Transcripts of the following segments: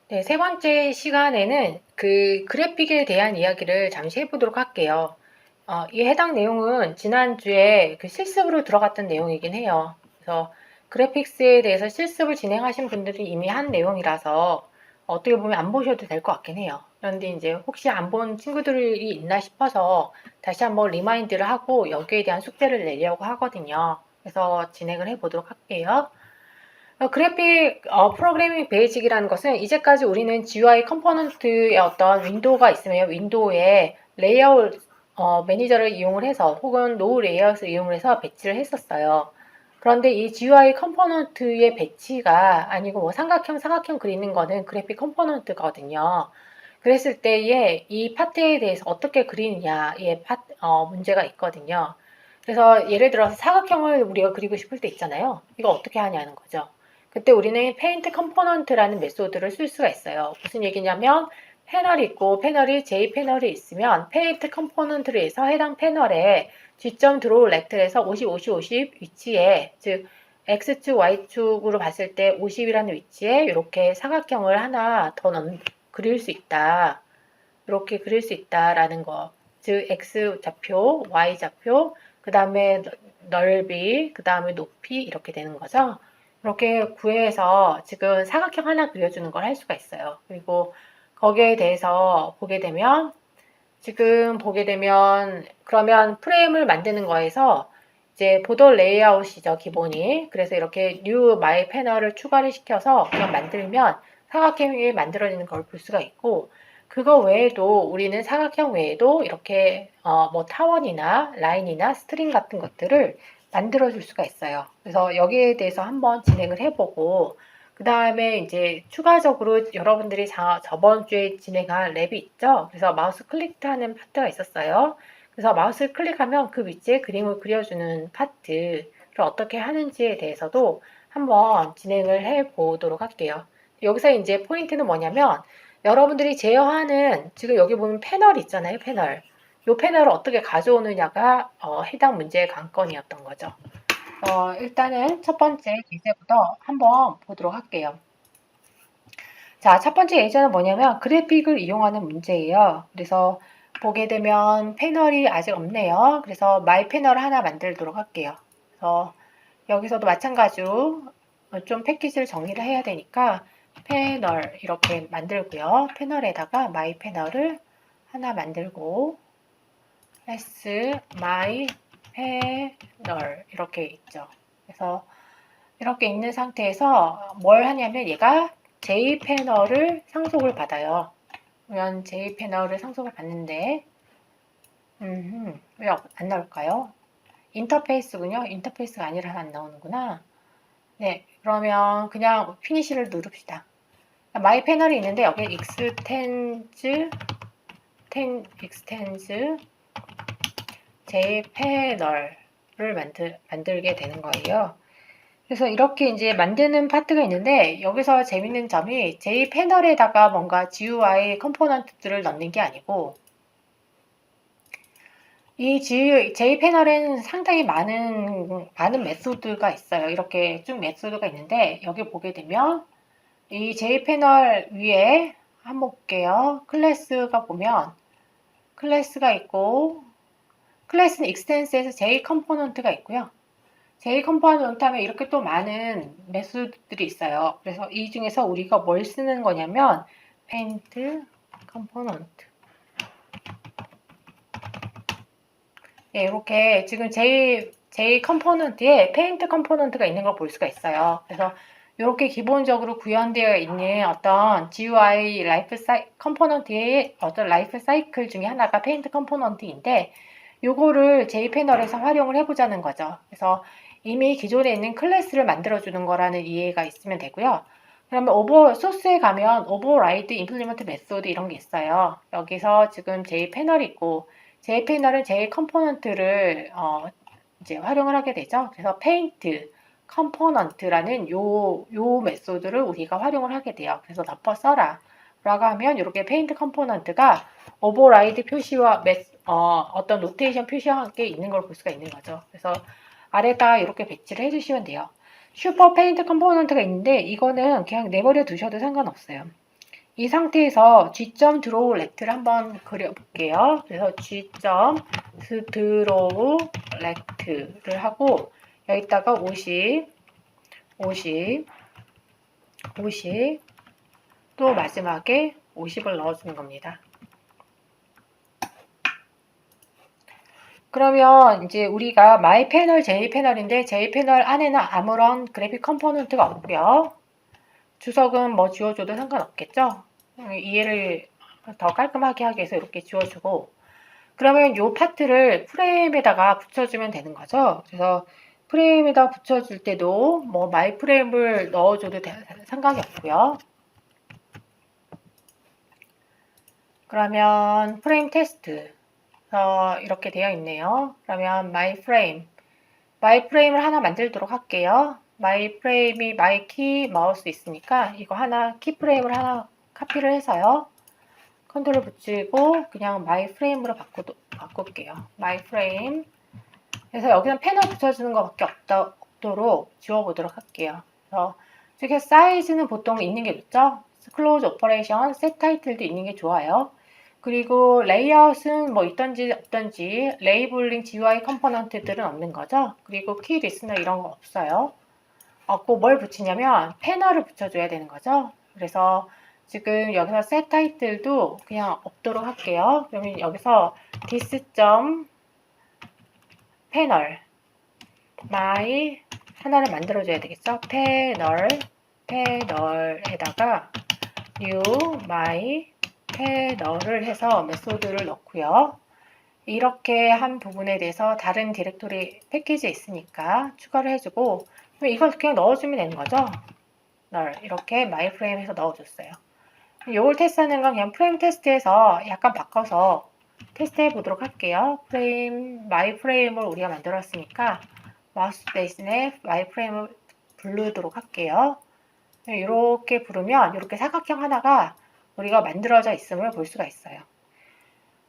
네, 세 번째 시간에는 그 그래픽에 대한 이야기를 잠시 해보도록 할게요. 이 해당 내용은 지난주에 그 실습으로 들어갔던 내용이긴 해요. 그래서 그래픽스에 대해서 실습을 진행하신 분들이 이미 한 내용이라서 어떻게 보면 안 보셔도 될 것 같긴 해요. 그런데 이제 혹시 안 본 친구들이 있나 싶어서 다시 한번 리마인드를 하고 여기에 대한 숙제를 내려고 하거든요. 그래서 진행을 해보도록 할게요. 그래픽 프로그래밍 베이직이라는 것은 이제까지 우리는 GUI 컴포넌트의 어떤 윈도우가 있으면 윈도우에 레이아웃 매니저를 이용을 해서 혹은 로우 레이아웃을 이용을 해서 배치를 했었어요. 그런데 이 GUI 컴포넌트의 배치가 아니고 뭐 삼각형, 사각형 그리는 거는 그래픽 컴포넌트거든요. 그랬을 때에 이 파트에 대해서 어떻게 그리느냐의 문제가 있거든요. 그래서 예를 들어서 사각형을 우리가 그리고 싶을 때 있잖아요. 이거 어떻게 하냐는 거죠. 그때 우리는 페인트 컴포넌트라는 메소드를 쓸 수가 있어요. 무슨 얘기냐면 패널이 있고 패널이 J 패널이 있으면 페인트 컴포넌트를 해서 해당 패널에 G점 드로우 렉트에서 50, 50, 50 위치에 즉 X축, Y축으로 봤을 때 50이라는 위치에 이렇게 사각형을 하나 더 그릴 수 있다. 이렇게 그릴 수 있다라는 거. 즉 X 좌표, Y 좌표, 그 다음에 넓이, 그 다음에 높이 이렇게 되는 거죠. 이렇게 구해서 지금 사각형 하나 그려주는 걸 할 수가 있어요. 그리고 거기에 대해서 보게 되면 그러면 프레임을 만드는 거에서 이제 보더 레이아웃이죠, 기본이. 그래서 이렇게 new my 패널을 추가를 시켜서 그냥 만들면 사각형이 만들어지는 걸 볼 수가 있고, 그거 외에도 우리는 사각형 외에도 이렇게 뭐 타원이나 라인이나 스트링 같은 것들을 만들어 줄 수가 있어요. 그래서 여기에 대해서 한번 진행을 해보고, 그 다음에 이제 추가적으로 여러분들이 저번 주에 진행한 랩이 있죠? 그래서 마우스 클릭하는 파트가 있었어요. 그래서 마우스를 클릭하면 그 위치에 그림을 그려주는 파트를 어떻게 하는지에 대해서도 한번 진행을 해 보도록 할게요. 여기서 이제 포인트는 뭐냐면 여러분들이 제어하는 지금 여기 보면 패널 있잖아요, 패널. 이 패널을 어떻게 가져오느냐가 해당 문제의 관건이었던 거죠. 일단은 첫 번째 예제부터 한번 보도록 할게요. 자, 첫 번째 예제는 뭐냐면 그래픽을 이용하는 문제예요. 그래서 보게 되면 패널이 아직 없네요. 그래서 마이 패널을 하나 만들도록 할게요. 그래서 여기서도 마찬가지로 좀 패키지를 정리를 해야 되니까 패널 이렇게 만들고요. 패널에다가 마이 패널을 하나 만들고 s 마이 패널 이렇게 있죠. 그래서 이렇게 있는 상태에서 뭘 하냐면 얘가 J 패널을 상속을 받아요. 그러면 J 패널을 상속을 받는데 왜 안 나올까요? 인터페이스군요. 인터페이스가 아니라서 안 나오는구나. 네, 그러면 그냥 피니시를 누릅시다. 마이 패널이 있는데 여기 익스텐즈 J 패널을 만들게 되는 거예요. 그래서 이렇게 이제 만드는 파트가 있는데 여기서 재밌는 점이 J 패널에다가 뭔가 GUI 컴포넌트들을 넣는 게 아니고 이 J 패널에는 상당히 많은 메소드가 있어요. 이렇게 쭉 메소드가 있는데 여기 보게 되면 이 J 패널 위에 한번 볼게요. 클래스가 보면 클래스가 있고 클래스는 익스텐스에서 J 컴포넌트가 있고요. J 컴포넌트 하면 이렇게 또 많은 메소드들이 있어요. 그래서 이 중에서 우리가 뭘 쓰는 거냐면 페인트 컴포넌트. 네, 이렇게 지금 J 컴포넌트에 페인트 컴포넌트가 있는 걸 볼 수가 있어요. 그래서 이렇게 기본적으로 구현되어 있는 어떤 GUI 컴포넌트의 어떤 라이프 사이클 중에 하나가 페인트 컴포넌트인데 요거를 J 패널에서 활용을 해보자는 거죠. 그래서 이미 기존에 있는 클래스를 만들어주는 거라는 이해가 있으면 되고요. 그러면 소스에 가면 오버라이드 임플리먼트 메소드 이런 게 있어요. 여기서 지금 J 패널이 있고 J 패널은 J 컴포넌트를 이제 활용을 하게 되죠. 그래서 페인트 컴포넌트라는 요 메소드를 우리가 활용을 하게 돼요. 그래서 덮어 써라 라고 하면 이렇게 페인트 컴포넌트가 오버라이드 표시와 어떤 노테이션 표시와 함께 있는 걸 볼 수가 있는 거죠. 그래서 아래다 이렇게 배치를 해주시면 돼요. 슈퍼 페인트 컴포넌트가 있는데 이거는 그냥 내버려 두셔도 상관없어요. 이 상태에서 G.draw rect를 한번 그려볼게요. 그래서 G.draw rect를 하고 여기다가 50, 50, 50, 또 마지막에 50을 넣어주는 겁니다. 그러면 이제 우리가 my 패널, j 패널인데 j 패널 안에는 아무런 그래픽 컴포넌트가 없고요. 주석은 뭐 지워줘도 상관없겠죠? 이해를 더 깔끔하게 하기 위해서 이렇게 지워주고, 그러면 이 파트를 프레임에다가 붙여주면 되는 거죠. 그래서 프레임에다 붙여줄 때도 뭐 마이 프레임을 넣어줘도 상관이 없고요. 그러면 프레임 테스트 이렇게 되어 있네요. 그러면 마이 프레임을 하나 만들도록 할게요. 마이 프레임이 마이 키 마우스 있으니까 이거 하나 키 프레임을 하나 카피를 해서요. 컨트롤 붙이고 그냥 마이 프레임으로 바꿀게요. 마이 프레임. 그래서 여기는 패널 붙여주는 것밖에 없도록 지워보도록 할게요. 그래서 이렇게 사이즈는 보통 있는 게 좋죠. 클로즈 오퍼레이션, 셋 타이틀도 있는 게 좋아요. 그리고 레이아웃은 뭐 있던지 없던지 레이블링 GUI 컴포넌트들은 없는 거죠. 그리고 키 리스너 이런 거 없어요. 없고 뭘 붙이냐면 패널을 붙여줘야 되는 거죠. 그래서 지금 여기서 셋 타이틀도 그냥 없도록 할게요. 그러면 여기서 this.패널 my 하나를 만들어줘야 되겠죠. 패널에다가 new my 패널을 해서 메소드를 넣고요. 이렇게 한 부분에 대해서 다른 디렉토리 패키지에 있으니까 추가를 해주고 이걸 그냥 넣어주면 되는 거죠. 이렇게 my 프레임에서 넣어줬어요. 이걸 테스트하는 건 그냥 프레임 테스트에서 약간 바꿔서 테스트해 보도록 할게요. my 프레임을 우리가 만들었으니까 마우스 대신에 my 프레임을 부르도록 할게요. 이렇게 부르면 이렇게 사각형 하나가 우리가 만들어져 있음을 볼 수가 있어요.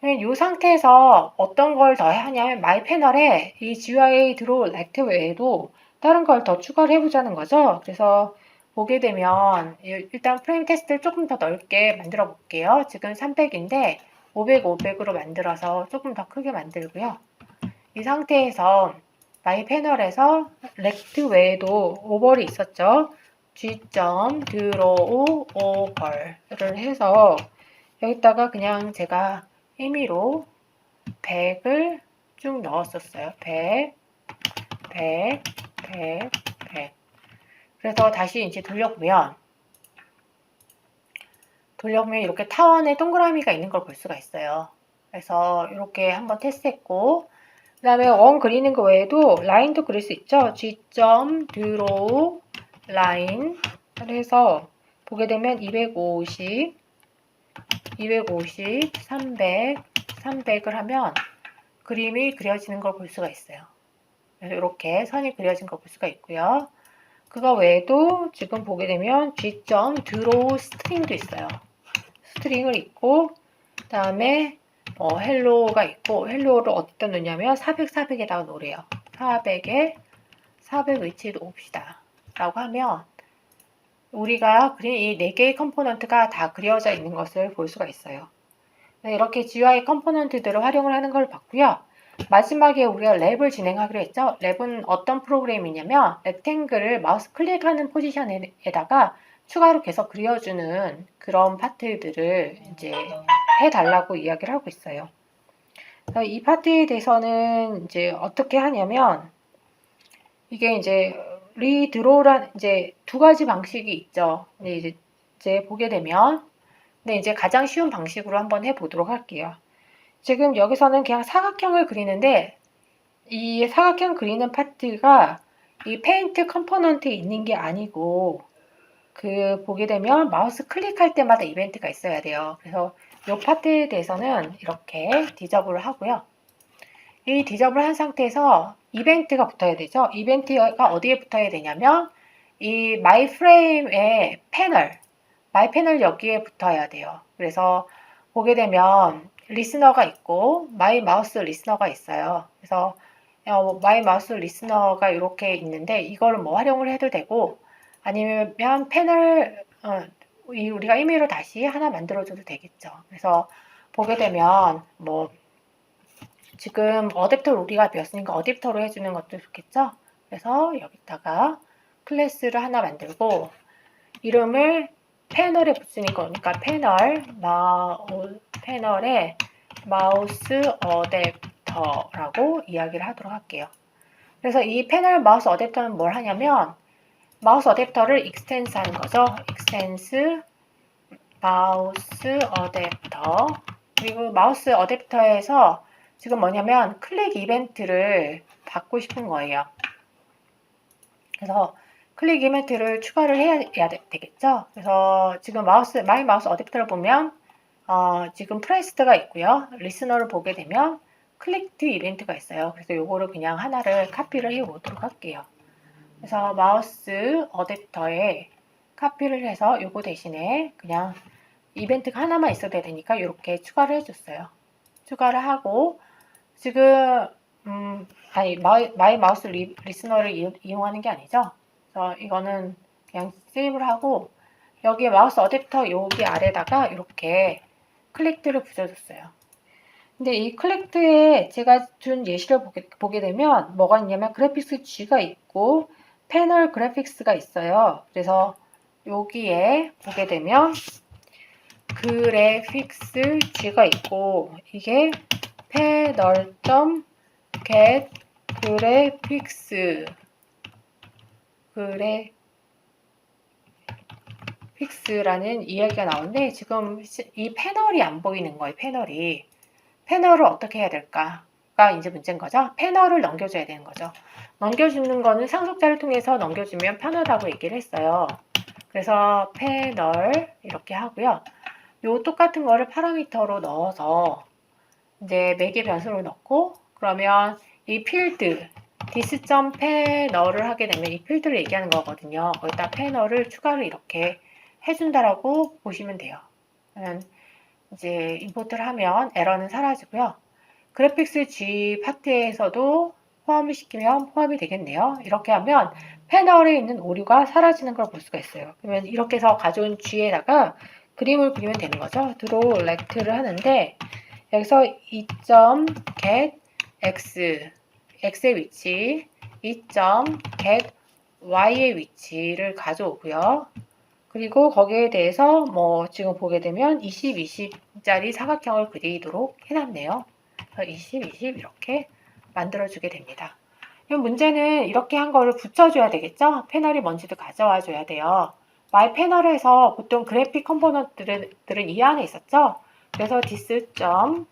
이 상태에서 어떤 걸 더 하냐면 my 패널에 이 GUI draw rect 외에도 다른 걸 더 추가를 해보자는 거죠. 그래서 보게 되면 일단 프레임 테스트를 조금 더 넓게 만들어 볼게요. 지금 300인데 500, 500으로 만들어서 조금 더 크게 만들고요. 이 상태에서 my 패널에서 rect 외에도 오버이 있었죠. G.draw over를 해서 여기다가 그냥 제가 임의로 100을 쭉 넣었었어요. 100, 100, 100, 100. 그래서 다시 이제 돌려보면 이렇게 타원에 동그라미가 있는 걸 볼 수가 있어요. 그래서 이렇게 한번 테스트했고, 그 다음에 원 그리는 거 외에도 라인도 그릴 수 있죠. G.draw 라인을 해서 보게 되면 250, 250, 300, 300을 하면 그림이 그려지는 걸 볼 수가 있어요. 그래서 이렇게 선이 그려진 걸 볼 수가 있고요. 그거 외에도 지금 보게 되면 G.draw 스트링도 있어요. 스트링을 있고, 그 다음에 헬로가 있고, 헬로를 어디다 놓냐면 400, 400에다가 놓으래요. 400에 400 위치에 놓읍시다. 라고 하면 우리가 그린 이 4개의 컴포넌트가 다 그려져 있는 것을 볼 수가 있어요. 이렇게 GUI 컴포넌트들을 활용을 하는 걸 봤고요. 마지막에 우리가 랩을 진행하기로 했죠. 랩은 어떤 프로그램이냐면 렉탱글을 마우스 클릭하는 포지션에다가 추가로 계속 그려주는 그런 파트들을 이제 해달라고 이야기를 하고 있어요. 이 파트에 대해서는 이제 어떻게 하냐면 이게 이제 리드로란 이제 두 가지 방식이 있죠. 이제 보게 되면 이제 가장 쉬운 방식으로 한번 해보도록 할게요. 지금 여기서는 그냥 사각형을 그리는데 이 사각형 그리는 파트가 이 페인트 컴포넌트에 있는 게 아니고 보게 되면 마우스 클릭할 때마다 이벤트가 있어야 돼요. 그래서 이 파트에 대해서는 이렇게 디저블을 하고요. 이 디저블 한 상태에서 이벤트가 붙어야 되죠. 이벤트가 어디에 붙어야 되냐면 이 마이 프레임의 마이 패널 여기에 붙어야 돼요. 그래서 보게 되면 리스너가 있고 마이 마우스 리스너가 있어요. 그래서 마이 마우스 리스너가 이렇게 있는데 이거를 뭐 활용을 해도 되고 아니면 패널 우리가 임의로 다시 하나 만들어줘도 되겠죠. 그래서 보게 되면 뭐 지금 어댑터를 우리가 배웠으니까 어댑터로 해주는 것도 좋겠죠. 그래서 여기다가 클래스를 하나 만들고 이름을 패널에 붙이니까 그러니까 패널에 마우스 어댑터라고 이야기를 하도록 할게요. 그래서 이 패널 마우스 어댑터는 뭘 하냐면 마우스 어댑터를 익스텐스 하는 거죠. 익스텐스 마우스 어댑터. 그리고 마우스 어댑터에서 지금 뭐냐면 클릭 이벤트를 받고 싶은 거예요. 그래서 클릭 이벤트를 추가를 해야 되겠죠. 그래서 지금 마이 마우스 어댑터를 보면 지금 프레스드가 있고요. 리스너를 보게 되면 클릭드 이벤트가 있어요. 그래서 요거를 그냥 하나를 카피를 해 보도록 할게요. 그래서 마우스 어댑터에 카피를 해서 요거 대신에 그냥 이벤트가 하나만 있어도 되니까 이렇게 추가를 해줬어요. 추가를 하고 지금 마이 마우스 리스너를 이용하는 게 아니죠. 그래서 이거는 그냥 세이브를 하고 여기에 마우스 어댑터 여기 아래다가 이렇게 클릭드를 붙여줬어요. 근데 이 클릭드에 제가 준 예시를 보게 되면 뭐가 있냐면 그래픽스 G가 있고 패널 그래픽스가 있어요. 그래서 여기에 보게 되면 그래픽스 G가 있고 이게 패널.get 그래픽스라는 이야기가 나오는데 지금 이 패널이 안 보이는 거예요. 패널을 어떻게 해야 될까가 이제 문제인 거죠. 패널을 넘겨줘야 되는 거죠. 넘겨주는 거는 상속자를 통해서 넘겨주면 편하다고 얘기를 했어요. 그래서 패널 이렇게 하고요. 요 똑같은 거를 파라미터로 넣어서 이제 매개 변수를 넣고 그러면 이 필드 this.패널을 하게 되면 이 필드를 얘기하는 거거든요. 거기다 패널을 추가를 이렇게 해준다라고 보시면 돼요. 이제 임포트를 하면 에러는 사라지고요. 그래픽스 G 파트에서도 포함을 시키면 포함이 되겠네요. 이렇게 하면 패널에 있는 오류가 사라지는 걸 볼 수가 있어요. 그러면 이렇게 해서 가져온 G에다가 그림을 그리면 되는 거죠. 드로우 렉트를 하는데 여기서 2.get x, x의 위치, 2.get y의 위치를 가져오고요. 그리고 거기에 대해서 뭐 지금 보게 되면 20, 20짜리 사각형을 그리도록 해놨네요. 20, 20 이렇게 만들어주게 됩니다. 문제는 이렇게 한 거를 붙여줘야 되겠죠? 패널이 뭔지도 가져와 줘야 돼요. 마이 패널에서 보통 그래픽 컴포넌트들은 이 안에 있었죠? 그래서 this.add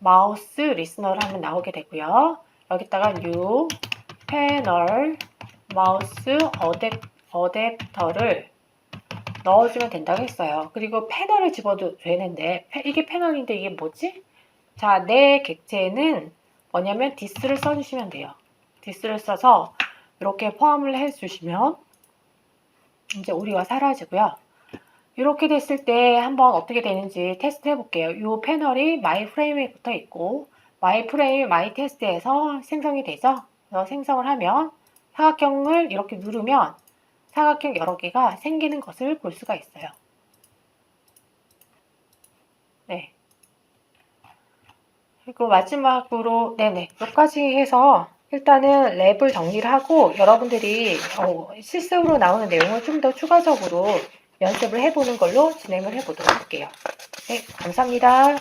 마우스 리스너를 하면 나오게 되고요. 여기다가 new 패널 마우스 어댑터를 넣어주면 된다고 했어요. 그리고 패널을 집어도 되는데 이게 패널인데 이게 뭐지? 자, 내 객체는 뭐냐면 this를 써주시면 돼요. this를 써서 이렇게 포함을 해주시면 이제 오류가 사라지고요. 이렇게 됐을 때 한번 어떻게 되는지 테스트 해볼게요. 이 패널이 마이 프레임에 붙어 있고 마이 프레임 마이 테스트에서 생성이 되죠. 그래서 생성을 하면 사각형을 이렇게 누르면 사각형 여러 개가 생기는 것을 볼 수가 있어요. 네. 그리고 마지막으로 여기까지 해서 일단은 랩을 정리를 하고 여러분들이 실습으로 나오는 내용을 좀 더 추가적으로 연습을 해보는 걸로 진행을 해보도록 할게요. 네, 감사합니다.